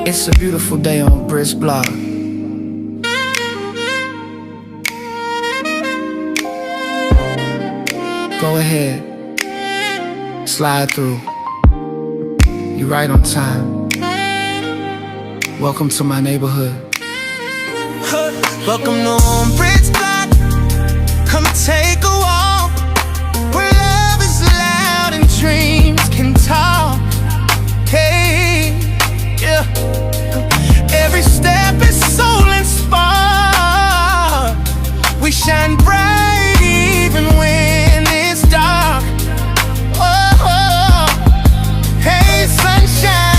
It's a beautiful day on Brit's block. Go ahead, slide through. You right on time. Welcome to my neighborhood. Welcome to OnBrittsBlock. Come take a walk where love is loud and dreams can talk. Hey, yeah. Every step is soul inspired. We shine bright even when it's dark. Oh, hey, sunshine.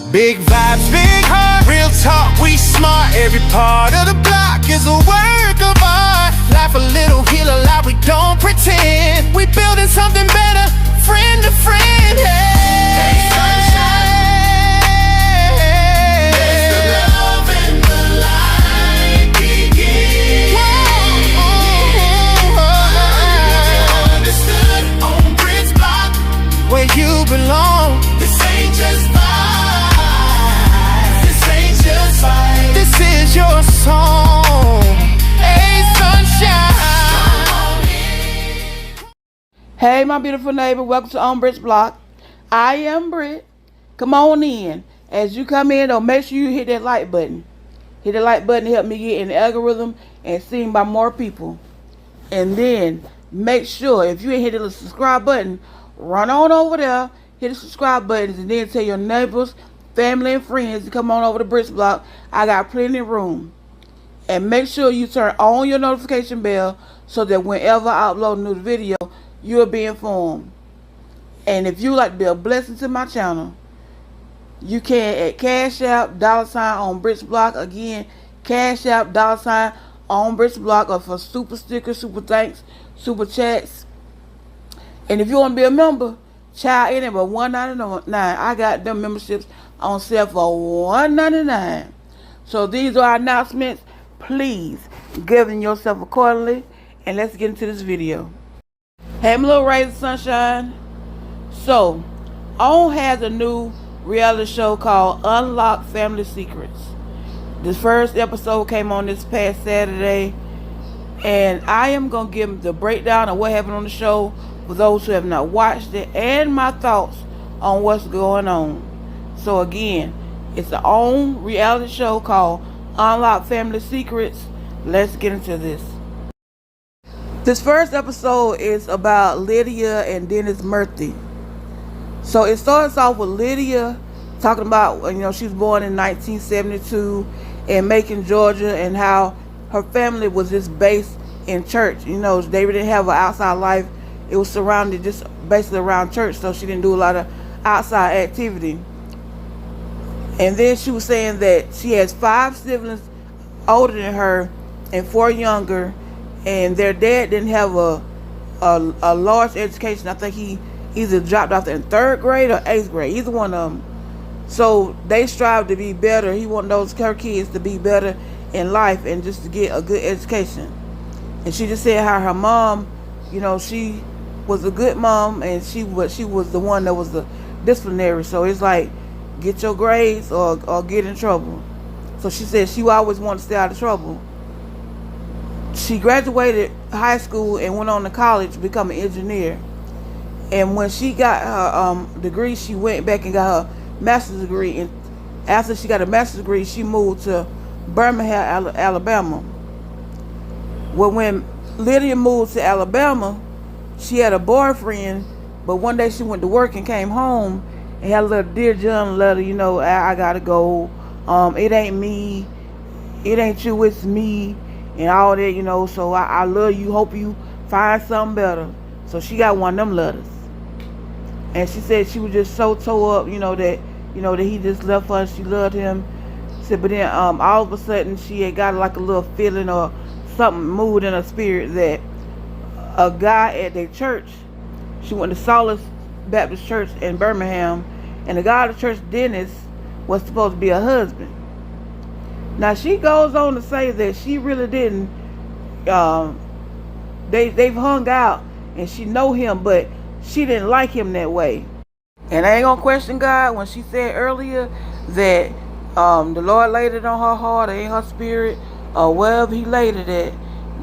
Big vibes, big heart, real talk, we smart. Every part of the block is a work of art. Life a little, heal a lot, we don't pretend. We building something better, friend to friend. Hey, sunshine, let the love and the light begin. Understood on Brit's block, where you belong. This ain't just this is your song. Hey, sunshine. Hey, my beautiful neighbor, welcome to OnBrittsBlock. I am Brit. Come on in. As you come in, though, make sure you hit that like button. Hit the like button to help me get in the algorithm and seen by more people. And then make sure, if you ain't hit the subscribe button, run on over there, hit the subscribe buttons, and then tell your neighbors, family, and friends to come on over to Brit's block. I got plenty of room. And make sure you turn on your notification bell so that whenever I upload a new video, you'll be informed. And if you like to be a blessing to my channel, you can at Cash App, $ on Brit's block. Again, Cash App, $ on Brit's block, or for super stickers, super thanks, super chats. And if you want to be a member, child, in it but $1.99. I got them memberships on sale for $1.99. So these are our announcements. Please govern yourself accordingly, and let's get into this video. Hey, my little rays of sunshine. So, ON has a new reality show called Unlock Family Secrets. This first episode came on this past Saturday, and I am gonna give the breakdown of what happened on the show for those who have not watched it, and my thoughts on what's going on. So again, it's the ON reality show called Unlock Family Secrets. Let's get into this. This first episode is about Lydia and Dennis Meredith. So it starts off with Lydia talking about, she was born in 1972 in Macon, Georgia, and how her family was just based in church. They didn't have an outside life. It was surrounded just basically around church, so she didn't do a lot of outside activity. And then she was saying that she has 5 siblings older than her and 4 younger, and their dad didn't have a large education. I think he either dropped off in 3rd grade or 8th grade, either one of them. So they strive to be better. He wanted her kids to be better in life and just to get a good education. And she just said how her mom, she was a good mom, and she was the one that was the disciplinary. So it's like, get your grades or get in trouble. So she said she always wanted to stay out of trouble. She graduated high school and went on to college to become an engineer. And when she got her degree, she went back and got her master's degree. And after she got a master's degree, she moved to Birmingham, Alabama. Well, when Lydia moved to Alabama, she had a boyfriend, but one day she went to work and came home and had a little Dear John letter, I gotta go. It ain't me. It ain't you, it's me. And all that, so I love you. Hope you find something better. So she got one of them letters. And she said she was just so tore up, that he just left her and she loved him. She said, but then all of a sudden she had got like a little feeling or something moved in her spirit that a guy at their church, she went to Solace Baptist Church in Birmingham, and the guy at the church, Dennis, was supposed to be her husband. Now she goes on to say that she really didn't. They've hung out and she know him, but she didn't like him that way. And I ain't gonna question God when she said earlier that the Lord laid it on her heart or in her spirit or wherever He laid it at,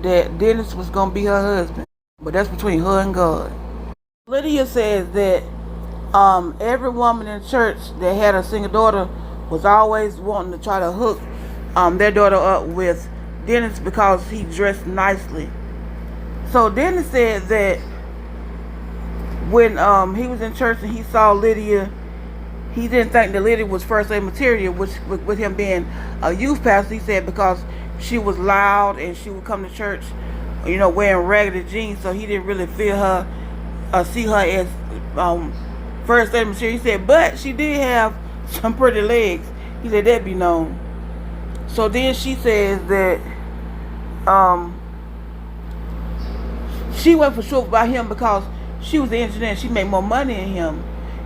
that Dennis was gonna be her husband. But that's between her and God. Lydia says that every woman in church that had a single daughter was always wanting to try to hook their daughter up with Dennis because he dressed nicely. So Dennis said that when he was in church and he saw Lydia, he didn't think that Lydia was first aid material, which with him being a youth pastor, he said because she was loud and she would come to church, wearing raggedy jeans, so he didn't really feel her, see her as first aid material. He said, but she did have some pretty legs. He said that be known. So then she says that she went for sure about him because she was the engineer and she made more money than him.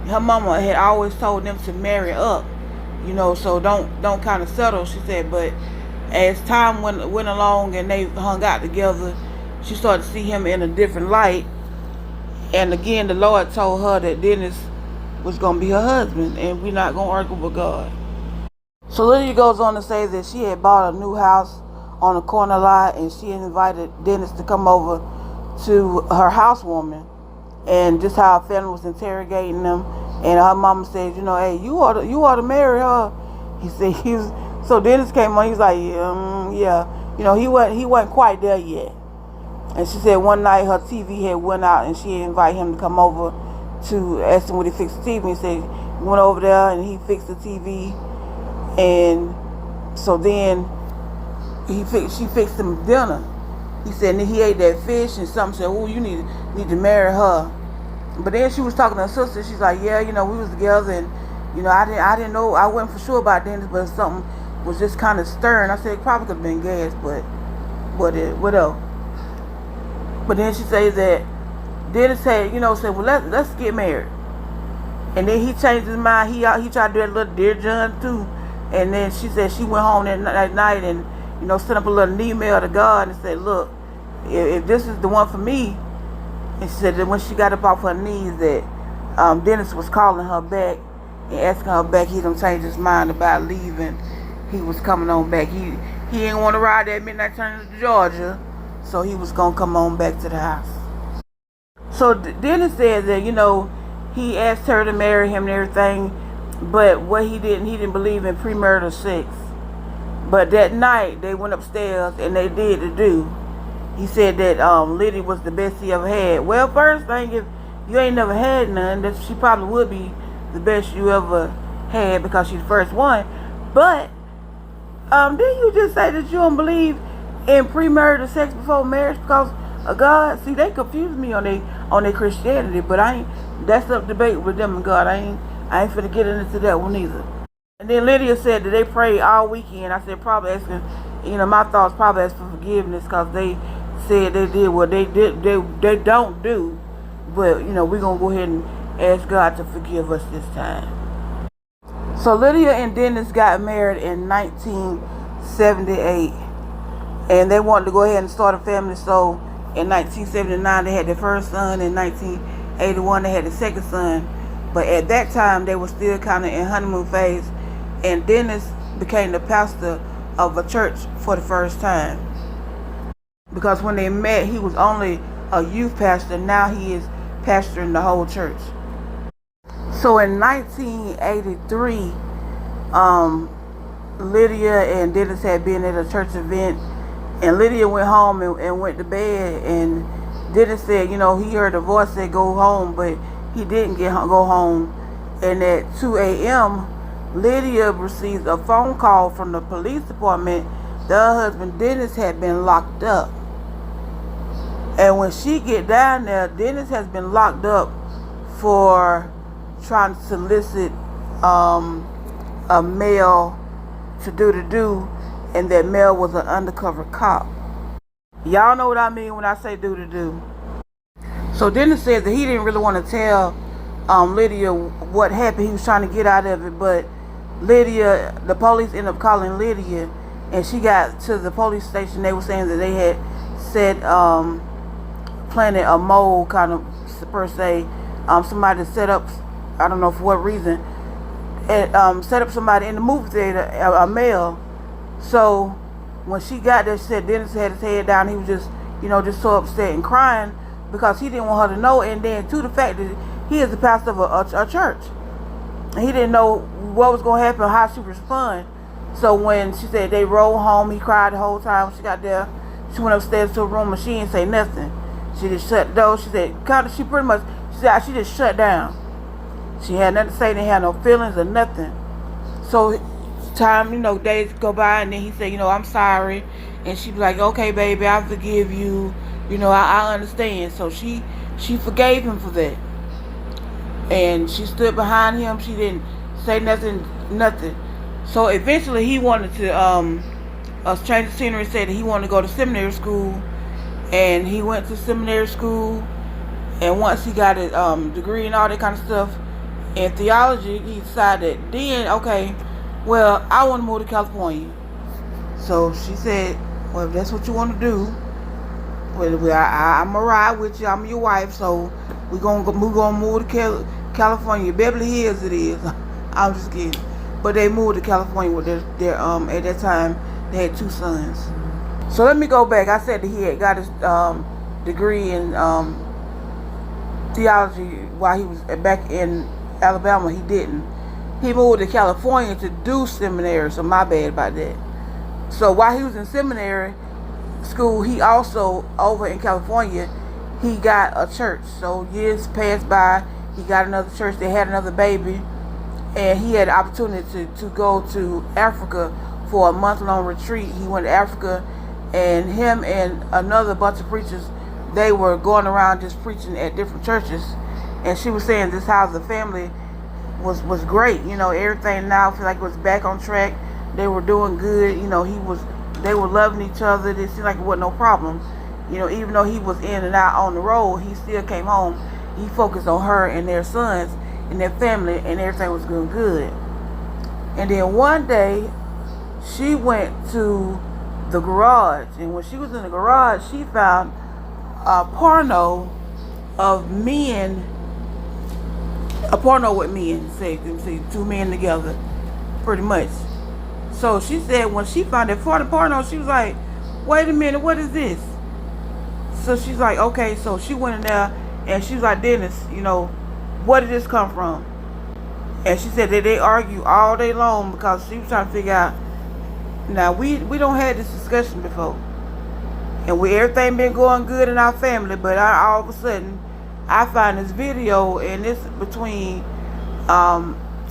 Her mama had always told them to marry up, so don't kind of settle, she said. But as time went along and they hung out together, she started to see him in a different light. And again, the Lord told her that Dennis was going to be her husband, and we're not going to argue with God. So Lydia goes on to say that she had bought a new house on a corner lot, and she invited Dennis to come over to her housewarming, and just how her family was interrogating them. And her mama said, hey, you ought to marry her. He said so Dennis came on. He's like, yeah. He wasn't quite there yet. And she said one night her TV had went out, and she invited him to come over to ask him would he fix the TV. He said he went over there and he fixed the TV. And so then she fixed him dinner. He said, and he ate that fish, and something said, oh, you need to marry her. But then she was talking to her sister. She's like, yeah, we was together, and I didn't know, I wasn't for sure about Dennis, but something was just kind of stirring. I said it probably could have been gas, but whatever. But then she says that Dennis said, well, let's get married. And then he changed his mind. He tried to do that little Dear John too. And then she said she went home that night and sent up a little email to God and said, look, if this is the one for me. And she said that when she got up off her knees that Dennis was calling her back and asking her back. He done changed his mind about leaving. He was coming on back. He didn't want to ride that midnight train to Georgia, so he was going to come on back to the house. So Dennis said that, he asked her to marry him and everything, but what he didn't believe in premarital sex. But that night, they went upstairs and they did the do. He said that Liddy was the best he ever had. Well, first thing, if you ain't never had none, that she probably would be the best you ever had because she's the first one. But didn't you just say that you don't believe in premarital sex before marriage because of God? See, they confuse me on their Christianity, but that's up debate with them and God. I ain't finna get into that one either. And then Lydia said that they prayed all weekend. I said probably asking, my thoughts probably asked for forgiveness because they said they did what they don't do. But, we're going to go ahead and ask God to forgive us this time. So Lydia and Dennis got married in 1978. And they wanted to go ahead and start a family. So in 1979, they had their first son. In 1981, they had the second son. But at that time, they were still kind of in honeymoon phase. And Dennis became the pastor of a church for the first time. Because when they met, he was only a youth pastor. Now he is pastoring the whole church. So in 1983, Lydia and Dennis had been at a church event. And Lydia went home and went to bed. And Dennis said, he heard a voice say, go home. But he didn't go home. And at 2 a.m., Lydia received a phone call from the police department that her husband Dennis had been locked up. And when she get down there, Dennis has been locked up for trying to solicit a male to do, and that male was an undercover cop. Y'all know what I mean when I say do. So Dennis said that he didn't really want to tell Lydia what happened. He was trying to get out of it, but Lydia, the police ended up calling Lydia, and she got to the police station. They were saying that they had said planted a mole, kind of per se. Somebody set up, I don't know for what reason, and set up somebody in the movie theater, a male. So when she got there, she said Dennis had his head down. He was just, just so upset and crying because he didn't want her to know. And then to the fact that he is the pastor of a church, and he didn't know what was going to happen, how she would respond. So when she said they rode home, he cried the whole time. When she got there, she went upstairs to her room and she didn't say nothing. She just shut the door. She said, she pretty much, she said she just shut down. She had nothing to say, didn't have no feelings or nothing. So time, days go by, and then he said, I'm sorry. And she was like, okay, baby, I forgive you. I understand. So she forgave him for that. And she stood behind him. She didn't say nothing. So eventually he wanted to change the scenery, said that he wanted to go to seminary school. And he went to seminary school. And once he got his degree and all that kind of stuff in theology, he decided then, okay, well, I want to move to California. So she said, well, if that's what you want to do, well, I'm going to ride with you. I'm your wife, so we're going to move to California. Beverly Hills it is. I'm just kidding. But they moved to California with their at that time, they had 2 sons. So let me go back. I said that he had got his degree in theology while he was back in Alabama. He didn't. He moved to California to do seminary, so my bad about that. So while he was in seminary school, he also, over in California, he got a church. So years passed by, he got another church, they had another baby, and he had the opportunity to go to Africa for a month-long retreat. He went to Africa, and him and another bunch of preachers, they were going around just preaching at different churches. And she was saying this how the family was great. Everything now feel like it was back on track. They were doing good. They were loving each other. It seemed like it wasn't no problem. Even though he was in and out on the road, he still came home. He focused on her and their sons and their family, and everything was going good. And then one day, she went to the garage, and when she was in the garage, she found a porno of men, a porno with men, say 2 men together, pretty much. So she said when she found that porno, she was like, wait a minute, what is this? So she's like, okay. So she went in there and she was like, Dennis, where did this come from? And she said that they argue all day long because she was trying to figure out. Now we don't have this discussion before, and everything been going good in our family, but all of a sudden I find this video, and it's between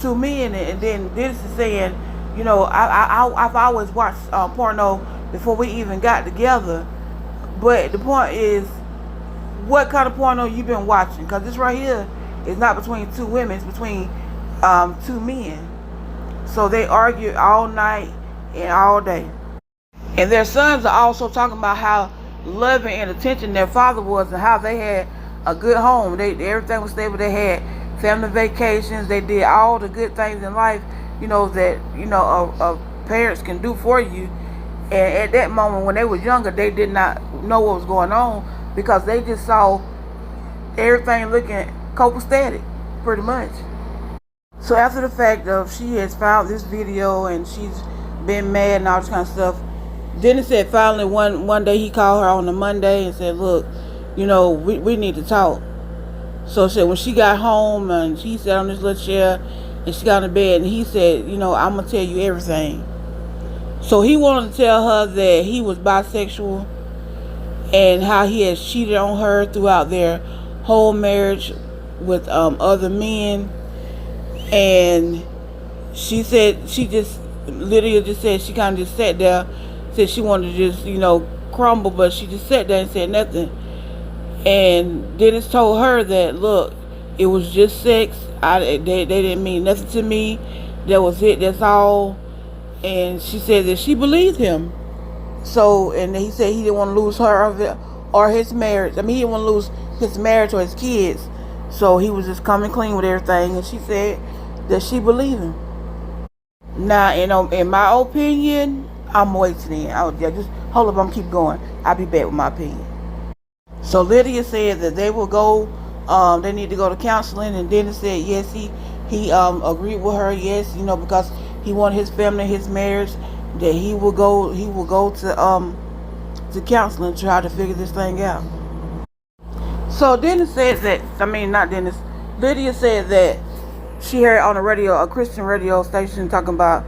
2 men, and then Dennis is saying, I've always watched porno before we even got together, but the point is, what kind of porno you been watching? Because this right here is not between 2 women, it's between 2 men. So they argue all night and all day. And their sons are also talking about how loving and attention their father was, and how they had a good home. Everything was stable. They had family vacations. They did all the good things in life, that parents can do for you. And at that moment, when they were younger, they did not know what was going on because they just saw everything looking copacetic, pretty much. So after the fact of she has found this video and she's been mad and all this kind of stuff, Dennis said finally one day he called her on a Monday and said, look, we need to talk. So she said when she got home and she sat on this little chair and she got in bed, and he said, I'm going to tell you everything. So he wanted to tell her that he was bisexual and how he had cheated on her throughout their whole marriage with other men. And she said Lydia just said she kind of just sat there, said she wanted to just, crumble, but she just sat there and said nothing. And Dennis told her that, look, it was just sex, They didn't mean nothing to me. That was it. That's all. And she said that she believed him. So, and he said he didn't want to lose her or his marriage. I mean, he didn't want to lose his marriage or his kids. So he was just coming clean with everything. And she said that she believed him. Now, in my opinion, I'm waiting in. Just hold up, I'm keep going. I'll be back with my opinion. So Lydia said that they will go. They need to go to counseling, and Dennis said yes. He agreed with her. Yes, because he wanted his family, his marriage, that he will go. He will go to counseling to try to figure this thing out. So Dennis said that. I mean, not Dennis. Lydia said that she heard on the radio, a Christian radio station, talking about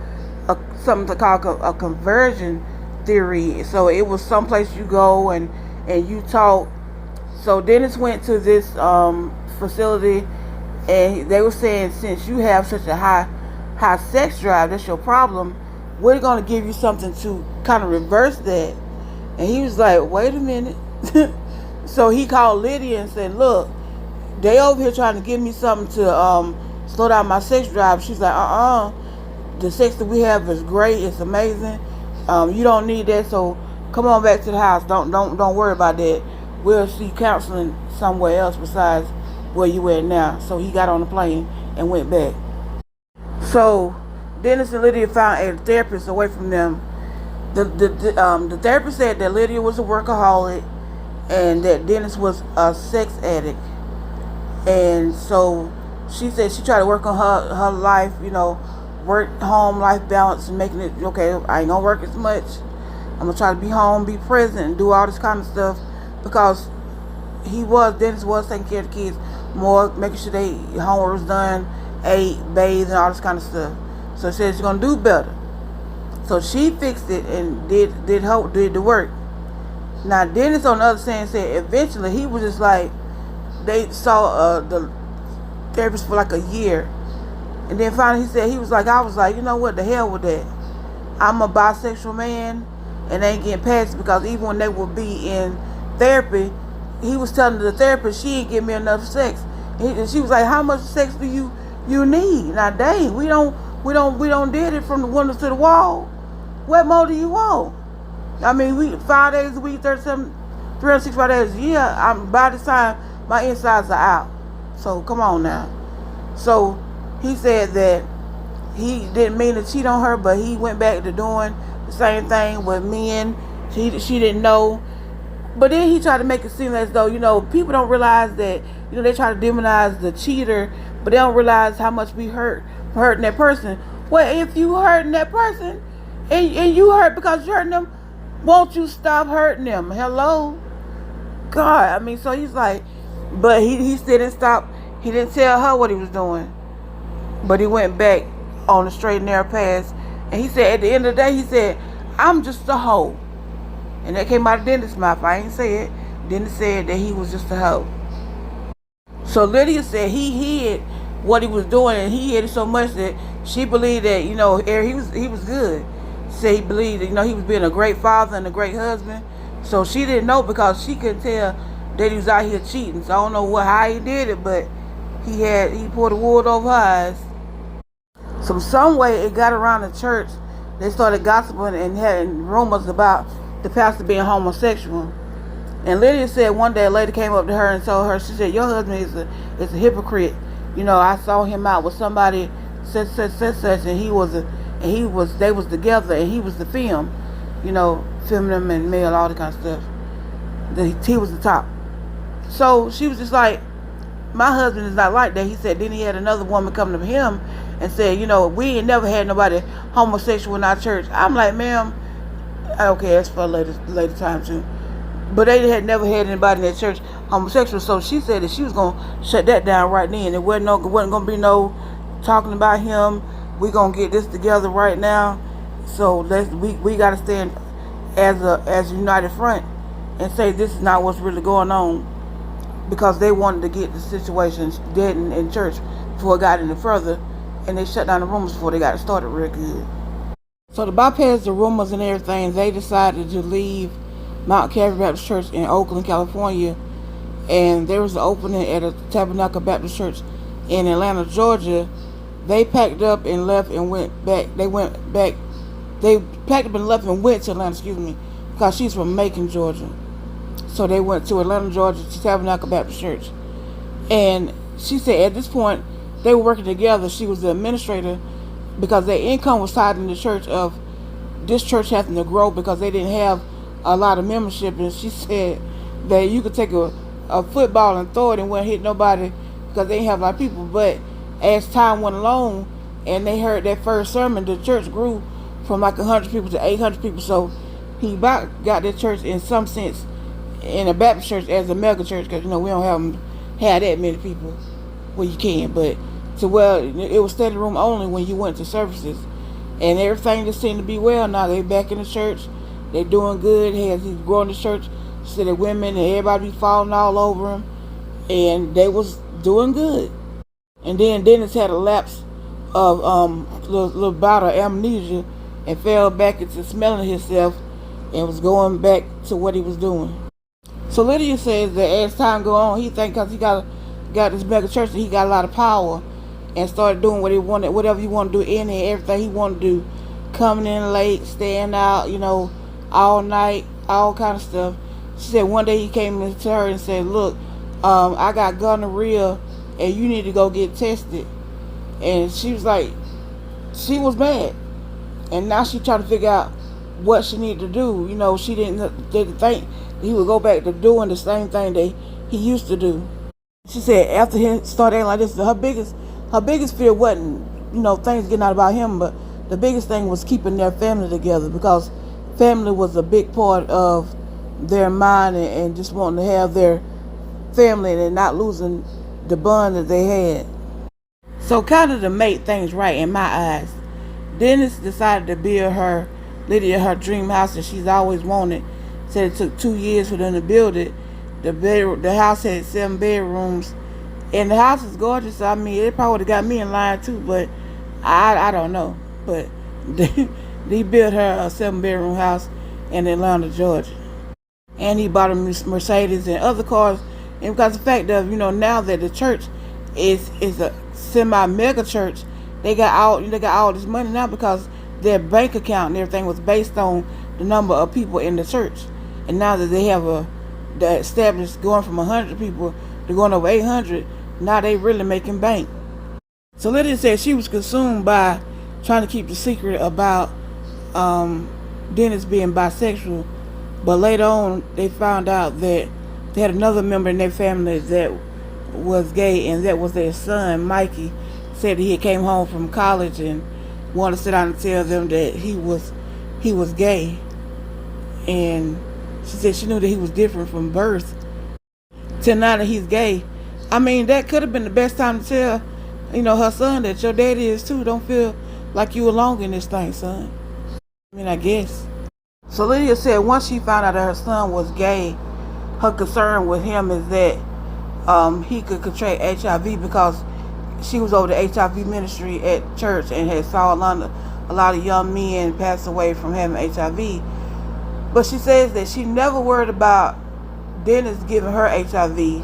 something called a conversion theory. So it was someplace you go and you talk. So Dennis went to this facility, and they were saying, since you have such a high sex drive, that's your problem. We're going to give you something to kind of reverse that. And he was like, wait a minute. So he called Lydia and said, look, they over here trying to give me something to slow down my sex drive. She's like, the sex that we have is great. It's amazing. You don't need that. So come on back to the house. Don't worry about that. We'll see counseling somewhere else besides where you at now. So he got on the plane and went back. So Dennis and Lydia found a therapist away from them. The therapist said that Lydia was a workaholic and that Dennis was a sex addict. And so she said she tried to work on her life, work home life balance and making it okay. I ain't gonna work as much. I'm gonna try to be home, be present, and do all this kind of stuff, because Dennis was taking care of the kids more, making sure they homework was done, ate, bathed, and all this kind of stuff. So she said she's gonna do better. So she fixed it and did the work. Now Dennis on the other side said eventually he was just like, they saw the therapist for like a year, and then finally he said, I was like, you know what, the hell with that. I'm a bisexual man and they ain't getting past it, because even when they would be in therapy, he was telling the therapist she ain't give me enough sex. And she was like, how much sex do you need? Now dang, we don't did it from the windows to the wall. What more do you want? I mean, we 5 days a week, 365 days a year. By the time my insides are out. So come on now. So he said that he didn't mean to cheat on her, but he went back to doing the same thing with men. She didn't know. But then he tried to make it seem as though, people don't realize that, they try to demonize the cheater, but they don't realize how much we hurt for hurting that person. Well, if you hurting that person and you hurt because you're hurting them, won't you stop hurting them? Hello? God, I mean, so he's like, but he still didn't stop. He didn't tell her what he was doing, but he went back on the straight and narrow path. And he said, at the end of the day, he said, I'm just a hoe. And that came out of Dennis' mouth. I ain't say it. Dennis said that he was just a hoe. So Lydia said he hid what he was doing, and he hid it so much that she believed that, he was good. Said he believed that, he was being a great father and a great husband. So she didn't know, because she couldn't tell that he was out here cheating. So I don't know how he did it, but he poured the wool over her eyes. So some way it got around the church. They started gossiping and having rumors about the pastor being homosexual. And Lydia said one day a lady came up to her and told her, she said, your husband is a hypocrite. I saw him out with somebody such, and they was together, and he was the film, feminine and male, all that kind of stuff. He was the top. So she was just like, my husband is not like that. He said, then he had another woman come to him and said, we ain't never had nobody homosexual in our church. I'm like, ma'am, okay, that's for a later time too. But they had never had anybody in their church homosexual. So she said that she was going to shut that down right then. It wasn't going to be no talking about him. We're going to get this together right now. So we got to stand as a united front and say this is not what's really going on, because they wanted to get the situation dead in church before it got any further, and they shut down the rumors before they got it started real good. So to bypass the rumors and everything, they decided to leave Mount Calvary Baptist Church in Oakland, California, and there was an opening at a Tabernacle Baptist Church in Atlanta, Georgia, they packed up and left and went back. They went back. They packed up and left and went to Atlanta, excuse me, because she's from Macon, Georgia. So they went to Atlanta, Georgia, to Tabernacle Baptist Church. And she said at this point, they were working together. She was the administrator because their income was tied in the church of this church having to grow because they didn't have a lot of membership. And she said that you could take a football and throw it and wouldn't hit nobody because they didn't have a lot of people. But as time went along and they heard that first sermon, the church grew from like 100 people to 800 people. So he about got that church in some sense in a Baptist church as a mega church because, we don't have that many people. Well, you can, but it was standing room only when you went to services. And everything just seemed to be well. Now they back in the church. They doing good. He's growing the church. So the women and everybody be falling all over him. And they was doing good. And then Dennis had a lapse of little bout of amnesia and fell back into smelling himself and was going back to what he was doing. So Lydia says that as time go on, he think because he got this mega church that he got a lot of power and started doing what he wanted, whatever he wanted to do in it, everything he wanted to do, coming in late, staying out, all night, all kind of stuff. She said one day he came into her and said, look, I got gonorrhea and you need to go get tested. And she was like, she was mad. And now she trying to figure out what she needed to do. She didn't think he would go back to doing the same thing that he used to do. She said after he started acting like this, her biggest fear wasn't, things getting out about him, but the biggest thing was keeping their family together because family was a big part of their mind and just wanting to have their family and not losing the bond that they had. So kind of to make things right in my eyes, Dennis decided to build Lydia her dream house that she's always wanted. Said it took 2 years for them to build it. The house had 7 bedrooms, and the house is gorgeous. I mean, it probably would have got me in line too, but I don't know. But they built her a 7-bedroom house in Atlanta, Georgia, and he bought a Mercedes and other cars. And because of the fact of now that the church is a semi-mega church, they got all this money now because their bank account and everything was based on the number of people in the church. And now that they have the established going from 100 people to going over 800, now they really making bank. So Lydia said she was consumed by trying to keep the secret about Dennis being bisexual, but later on they found out that they had another member in their family that was gay, and that was their son, Mikey. Said he had came home from college and wanted to sit down and tell them that he was gay. And she said she knew that he was different from birth till now that he's gay. I mean, that could have been the best time to tell, her son that your daddy is too. Don't feel like you alone in this thing, son. I mean, I guess. So Lydia said once she found out that her son was gay, her concern with him is that he could contract HIV because she was over the HIV ministry at church and had saw a lot of young men pass away from having HIV. But she says that she never worried about Dennis giving her HIV.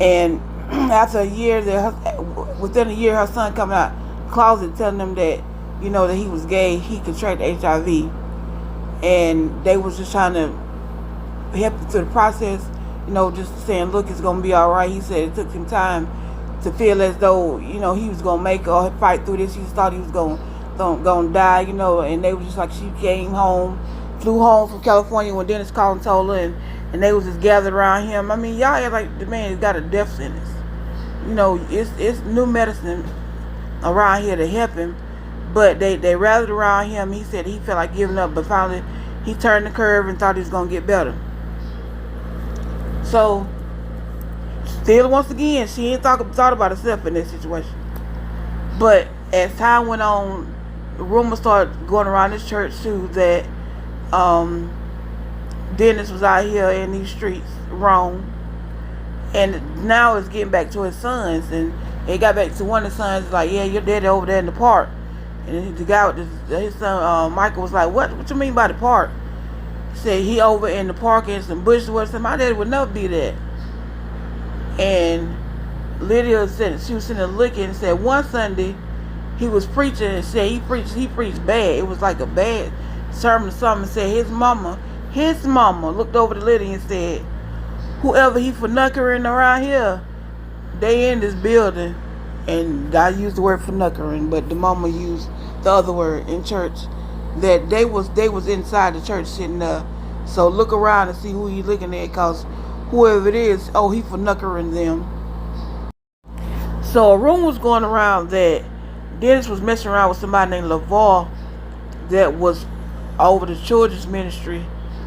And after a year, within a year, her son coming out the closet telling them that, that he was gay, he contracted HIV. And they was just trying to help him through the process, just saying, look, it's going to be all right. He said it took him time to feel as though, he was going to make it or fight through this. He thought he was going to die, and they was just like, she flew home from California when Dennis called and told her, and they was just gathered around him. I mean, y'all act like the man has got a death sentence. It's new medicine around here to help him, but they rallied around him. He said he felt like giving up, but finally he turned the curve and thought he was going to get better. So, still once again, she ain't thought about herself in this situation. But as time went on, rumors started going around this church too that Dennis was out here in these streets wrong, and now it's getting back to his sons, and it got back to one of the sons like, yeah, your daddy over there in the park, and the guy with his son Michael was like, what you mean by the park? He said he over in the park in some bushes or something. My daddy would never be there. And Lydia said she was sitting there looking and said one Sunday he was preaching and said he preached bad. It was like a bad sermon or something. And said his mama looked over to Lydia and said, whoever he fornuckering around here, they in this building. And I used the word fornuckering, but the mama used the other word in church. That they was inside the church sitting there. So look around and see who you looking at, cause whoever it is, oh, he fornuckering them. So a rumor was going around that Dennis was messing around with somebody named LaVar that was over the children's ministry,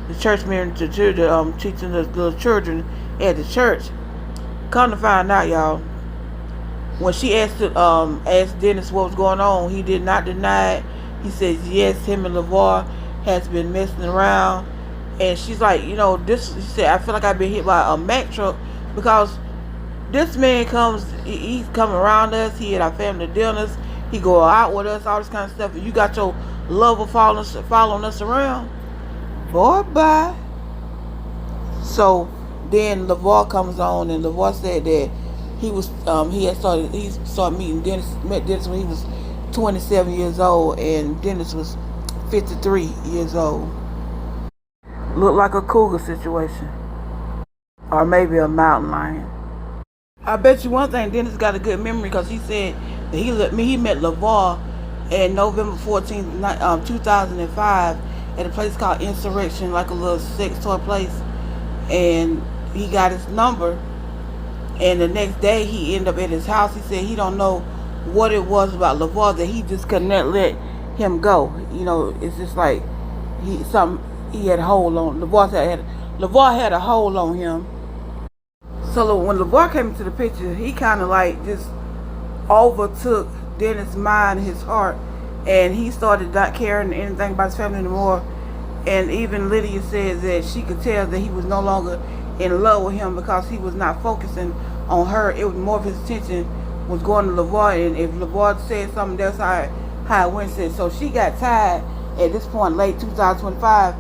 the church ministry, teaching the children at the church. Come to find out, y'all, when she asked Dennis what was going on, he did not deny it. He says yes, him and LaVar has been messing around. And she's like, she said, I feel like I've been hit by a Mack truck because this man he's coming around us. He at our family dinners. He go out with us, all this kind of stuff. And you got your lover following us around. Boy, bye. So then LaVar comes on, and LaVar said that he started meeting met Dennis when he was 27 years old, and Dennis was 53 years old. Looked like a cougar situation, or maybe a mountain lion. I bet you one thing, Dennis got a good memory because he said that he met LaVar on November 14th, 2005 at a place called Insurrection, like a little sex toy place. And he got his number. And the next day he ended up at his house. He said he don't know what it was about LaVar that he just could not let him go. It's just like he had a hold on. LaVar had a hold on him. So when LaVar came into the picture, he kind of like just overtook Dennis' mind, his heart, and he started not caring anything about his family anymore. And even Lydia said that she could tell that he was no longer in love with him because he was not focusing on her. It was more of his attention was going to LaVar, and if LaVar said something, that's how it went. So she got tired at this point, late 2005,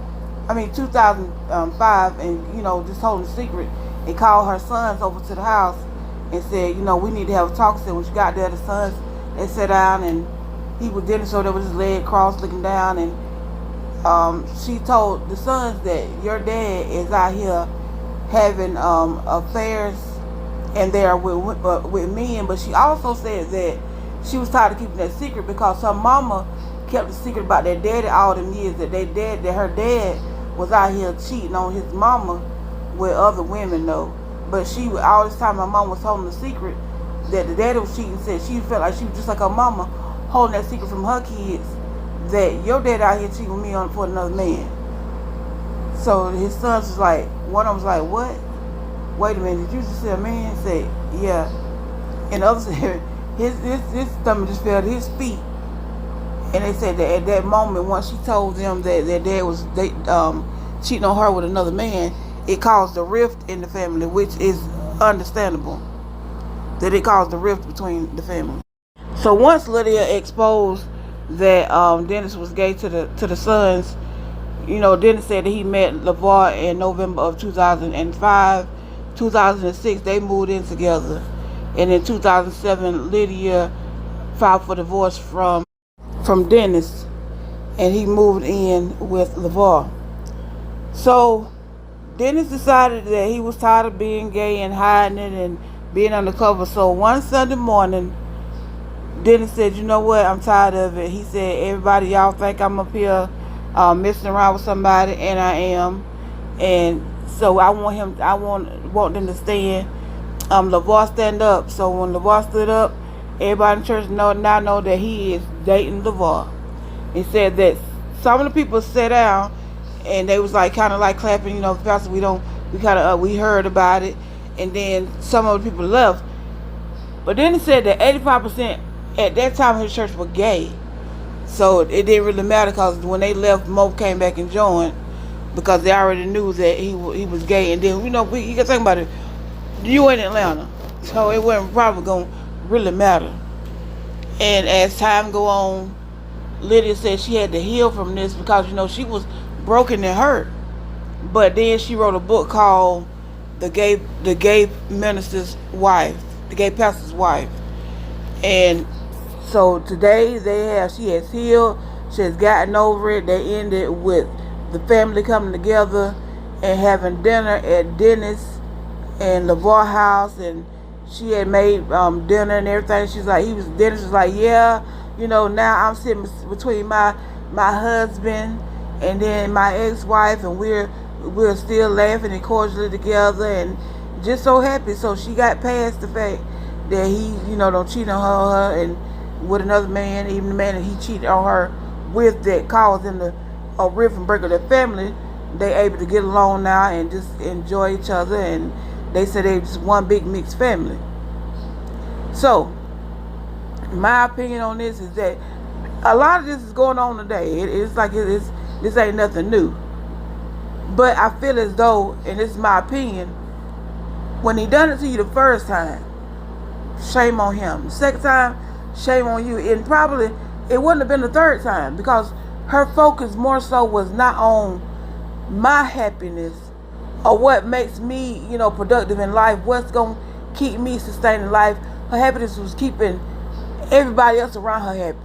and just holding a secret. And called her sons over to the house and said, we need to have a talk. So when she got there, the sons, they sat down, and he was Dennis over there with his leg crossed looking down, and she told the sons that your dad is out here having affairs and they are with men. But she also said that she was tired of keeping that secret because her mama kept the secret about their daddy all them years, that her dad was out here cheating on his mama with other women, though. But all this time, my mom was holding the secret that the daddy was cheating. Said she felt like she was just like her mama, holding that secret from her kids, that your dad out here cheating with me for another man. So his sons was like, one of them was like, what? Wait a minute, did you just say a man? Say, yeah. And the other said, his stomach just fell to his feet. And they said that at that moment, once she told them that their dad was cheating on her with another man, it caused a rift in the family, which is understandable. That it caused a rift between the family. So once Lydia exposed that Dennis was gay to the sons, Dennis said that he met LaVar in November of 2005. 2006, they moved in together. And in 2007, Lydia filed for divorce from Dennis, and he moved in with LaVar. So Dennis decided that he was tired of being gay and hiding it and being undercover. So one Sunday morning, Dennis said, you know what, I'm tired of it. He said, everybody, y'all think I'm up here messing around with somebody, and I am. And so I want them to stand. LaVar stand up. So when LaVar stood up, everybody in church now know that he is dating LaVar. He said that some of the people sat down and they was like kind of like clapping, Pastor, we heard about it, and then some of the people left. But then it said that 85% at that time his church was gay. So it didn't really matter because when they left, Mo came back and joined because they already knew that he was gay. And then, you got to think about it. You in Atlanta, so it wasn't probably going to really matter. And as time go on, Lydia said she had to heal from this because, she was broken and hurt. But then she wrote a book called The Gay Minister's Wife. the gay pastor's wife. And so today she has healed, she has gotten over it. They ended with the family coming together and having dinner at Dennis and LeVar house, and she had made dinner and everything. Dennis was like, yeah, now I'm sitting between my husband and then my ex-wife, and we're still laughing and cordially together and just so happy. So she got past the fact that he, don't cheat on her and with another man, even the man that he cheated on her with that caused them to rift and break of their family. They able to get along now and just enjoy each other, and they said they just one big mixed family. So my opinion on this is that a lot of this is going on today. It's like this ain't nothing new. But I feel as though, and this is my opinion, when he done it to you the first time, shame on him. The second time, shame on you. And probably it wouldn't have been the third time, because her focus more so was not on my happiness or what makes me, productive in life, what's going to keep me sustaining life. Her happiness was keeping everybody else around her happy.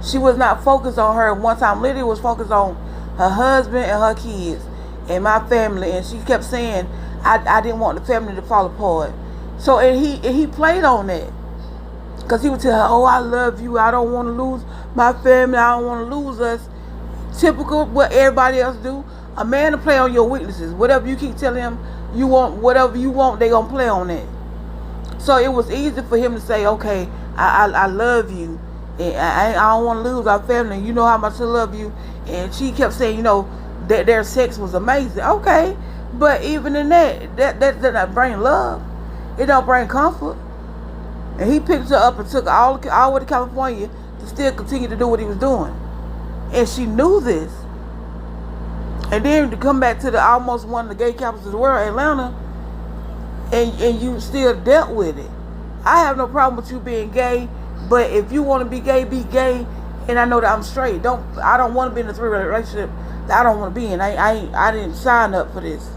She was not focused on her. One time Lydia was focused on her husband and her kids and my family, and she kept saying, I didn't want the family to fall apart. So and he played on that, because he would tell her, oh, I love you, I don't want to lose my family, I don't want to lose us. Typical what everybody else do. A man to play on your weaknesses. Whatever you keep telling him you want, whatever you want, they gonna play on that. So it was easy for him to say, okay, I love you, and I don't want to lose our family. You know how much I love you. And she kept saying, that their sex was amazing. Okay, but even in that does not bring love. It don't bring comfort. And he picked her up and took her all the way to California to still continue to do what he was doing. And she knew this. And then to come back to the almost one of the gay capitals of the world, Atlanta, and you still dealt with it. I have no problem with you being gay, but if you want to be gay, and I know that I'm straight. I don't want to be in a three-way relationship that I don't want to be in. I didn't sign up for this.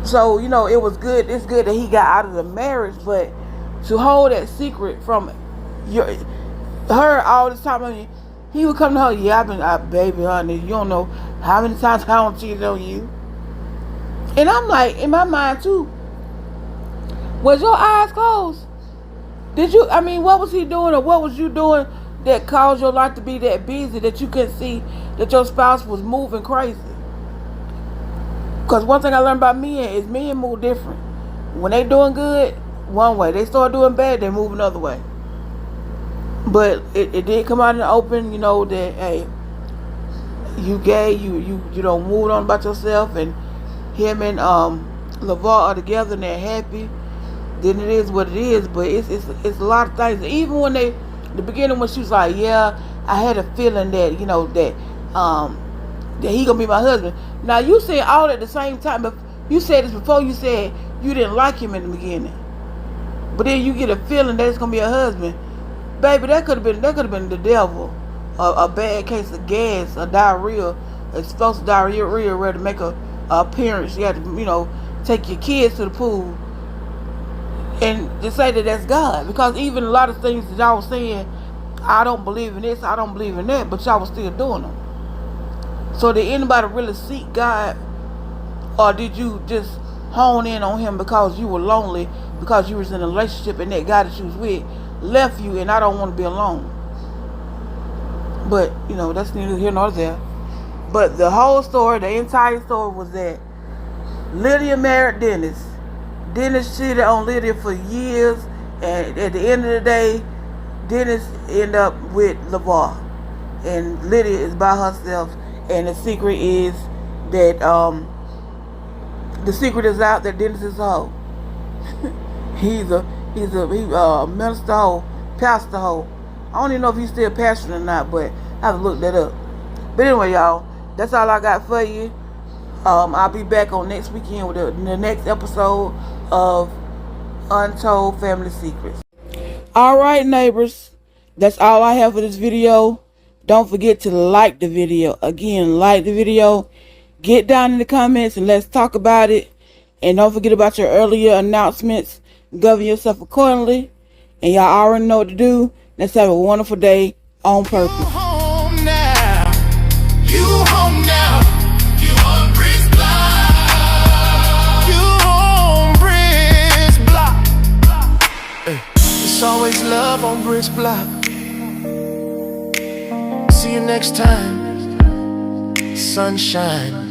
So, it was good. It's good that he got out of the marriage, but to hold that secret from her all this time, he would come to her, yeah, baby, honey, you don't know how many times I don't cheat on you. And I'm like, in my mind too, was your eyes closed? What was he doing, or what was you doing that caused your life to be that busy that you couldn't see that your spouse was moving crazy? Because one thing I learned about men is men move different. When they doing good, one way. They start doing bad, they move another way. But it did come out in the open, that, hey, you gay, you don't move on about yourself, and him and LeVar are together and they're happy. Then it is what it is. But it's a lot of things. Even when the beginning, when she was like, yeah, I had a feeling that that he gonna be my husband. Now you said all at the same time, but you said this before. You said you didn't like him in the beginning, but then you get a feeling that it's gonna be a husband. Baby, that could have been the devil, a bad case of gas, a diarrhea, explosive diarrhea, ready to make a appearance. You have to, take your kids to the pool, and to say that that's God, because even a lot of things that y'all was saying, I don't believe in this, I don't believe in that, but y'all was still doing them. So did anybody really seek God, or did you just hone in on him because you were lonely, because you was in a relationship and that guy that you was with left you, and I don't want to be alone? But that's neither here nor there. But the whole story, the entire story, was that Lydia married Dennis. Dennis cheated on Lydia for years, and at the end of the day, Dennis ended up with LeVar, and Lydia is by herself. And the secret is that the secret is out that Dennis is a hoe. he's a minister hoe, pastor hoe. I don't even know if he's still pastoring or not, but I have to look that up. But anyway, y'all, that's all I got for you. I'll be back on next weekend with the next episode of Untold Family Secrets. All right, neighbors, that's all I have for this video. Don't forget to like the video. Again, like the video. Get down in the comments and let's talk about it. And don't forget about your earlier announcements. govern yourself accordingly, and y'all already know what to do. Let's have a wonderful day on purpose. You home now. You home now. You on Brit's block. You on Brit's block. Hey. It's always love on Brit's block. See you next time. Sunshine.